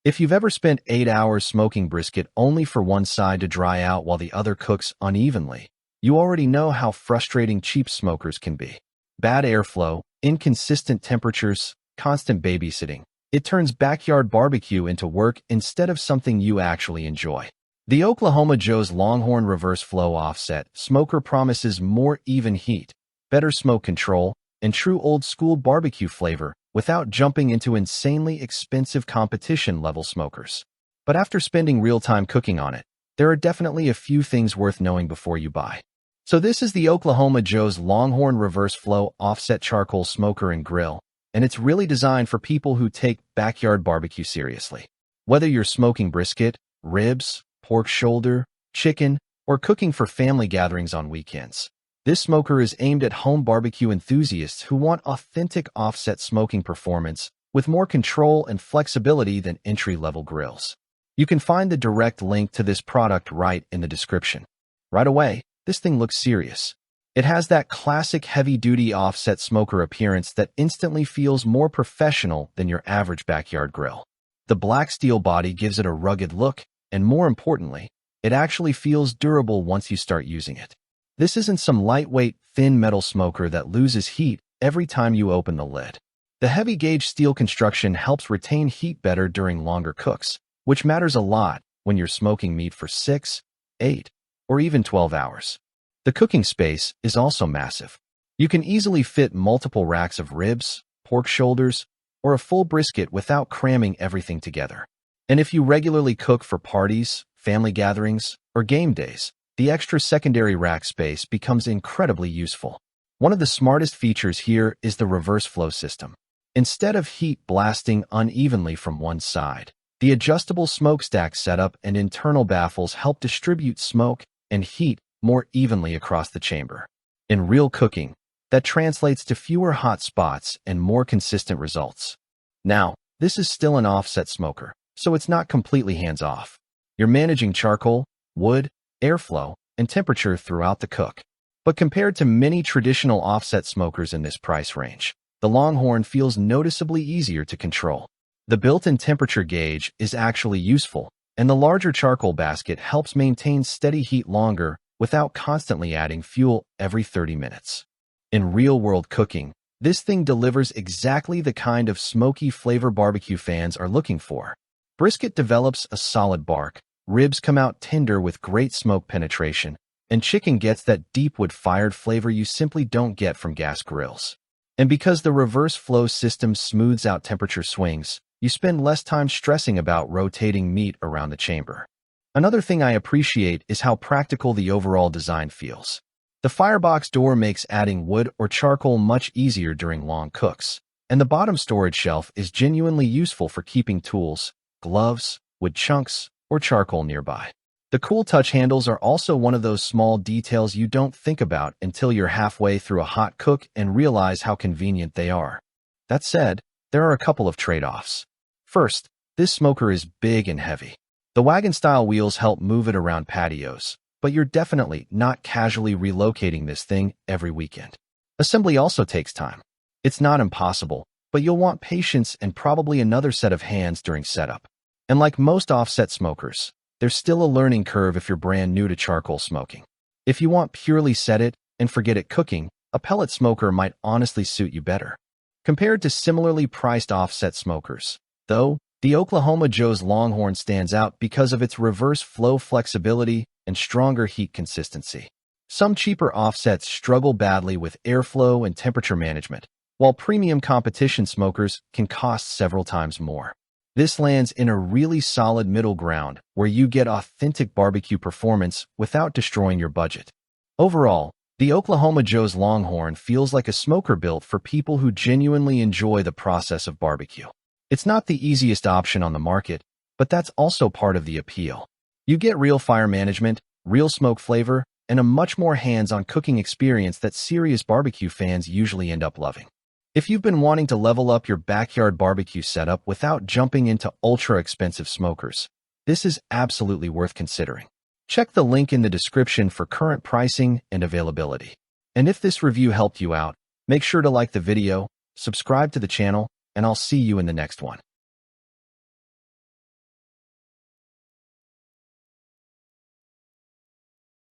If you've ever spent 8 hours smoking brisket only for one side to dry out while the other cooks unevenly, you already know how frustrating cheap smokers can be. Bad airflow, inconsistent temperatures, constant babysitting. It turns backyard barbecue into work instead of something you actually enjoy. The Oklahoma Joe's Longhorn reverse flow offset smoker promises more even heat, better smoke control, and true old-school barbecue flavor without jumping into insanely expensive competition-level smokers. But after spending real time cooking on it, there are definitely a few things worth knowing before you buy. So this is the Oklahoma Joe's Longhorn reverse flow offset charcoal smoker and grill, and it's really designed for people who take backyard barbecue seriously. Whether you're smoking brisket, ribs, pork shoulder, chicken, or cooking for family gatherings on weekends, this smoker is aimed at home barbecue enthusiasts who want authentic offset smoking performance with more control and flexibility than entry-level grills. You can find the direct link to this product right in the description. Right away, this thing looks serious. It has that classic heavy-duty offset smoker appearance that instantly feels more professional than your average backyard grill. The black steel body gives it a rugged look, and more importantly, it actually feels durable once you start using it. This isn't some lightweight, thin metal smoker that loses heat every time you open the lid. The heavy-gauge steel construction helps retain heat better during longer cooks, which matters a lot when you're smoking meat for 6, 8, or even 12 hours. The cooking space is also massive. You can easily fit multiple racks of ribs, pork shoulders, or a full brisket without cramming everything together. And if you regularly cook for parties, family gatherings, or game days, the extra secondary rack space becomes incredibly useful. One of the smartest features here is the reverse flow system. Instead of heat blasting unevenly from one side, the adjustable smokestack setup and internal baffles help distribute smoke and heat more evenly across the chamber. In real cooking, that translates to fewer hot spots and more consistent results. Now, this is still an offset smoker, so it's not completely hands-off. You're managing charcoal, wood, airflow, and temperature throughout the cook. But compared to many traditional offset smokers in this price range, the Longhorn feels noticeably easier to control. The built-in temperature gauge is actually useful, and the larger charcoal basket helps maintain steady heat longer without constantly adding fuel every 30 minutes. In real-world cooking, this thing delivers exactly the kind of smoky flavor barbecue fans are looking for. Brisket develops a solid bark, ribs come out tender with great smoke penetration, and chicken gets that deep wood-fired flavor you simply don't get from gas grills. And because the reverse flow system smooths out temperature swings, you spend less time stressing about rotating meat around the chamber. Another thing I appreciate is how practical the overall design feels. The firebox door makes adding wood or charcoal much easier during long cooks, and the bottom storage shelf is genuinely useful for keeping tools, gloves, wood chunks, or charcoal nearby. The cool touch handles are also one of those small details you don't think about until you're halfway through a hot cook and realize how convenient they are. That said, there are a couple of trade-offs. First, this smoker is big and heavy. The wagon-style wheels help move it around patios, but you're definitely not casually relocating this thing every weekend. Assembly also takes time. It's not impossible, but you'll want patience and probably another set of hands during setup. And like most offset smokers, there's still a learning curve if you're brand new to charcoal smoking. If you want purely set it and forget it cooking, a pellet smoker might honestly suit you better. Compared to similarly priced offset smokers, though, the Oklahoma Joe's Longhorn stands out because of its reverse flow flexibility and stronger heat consistency. Some cheaper offsets struggle badly with airflow and temperature management, while premium competition smokers can cost several times more. This lands in a really solid middle ground where you get authentic barbecue performance without destroying your budget. Overall, the Oklahoma Joe's Longhorn feels like a smoker built for people who genuinely enjoy the process of barbecue. It's not the easiest option on the market, but that's also part of the appeal. You get real fire management, real smoke flavor, and a much more hands-on cooking experience that serious barbecue fans usually end up loving. If you've been wanting to level up your backyard barbecue setup without jumping into ultra-expensive smokers, this is absolutely worth considering. Check the link in the description for current pricing and availability. And if this review helped you out, make sure to like the video, subscribe to the channel, and I'll see you in the next one.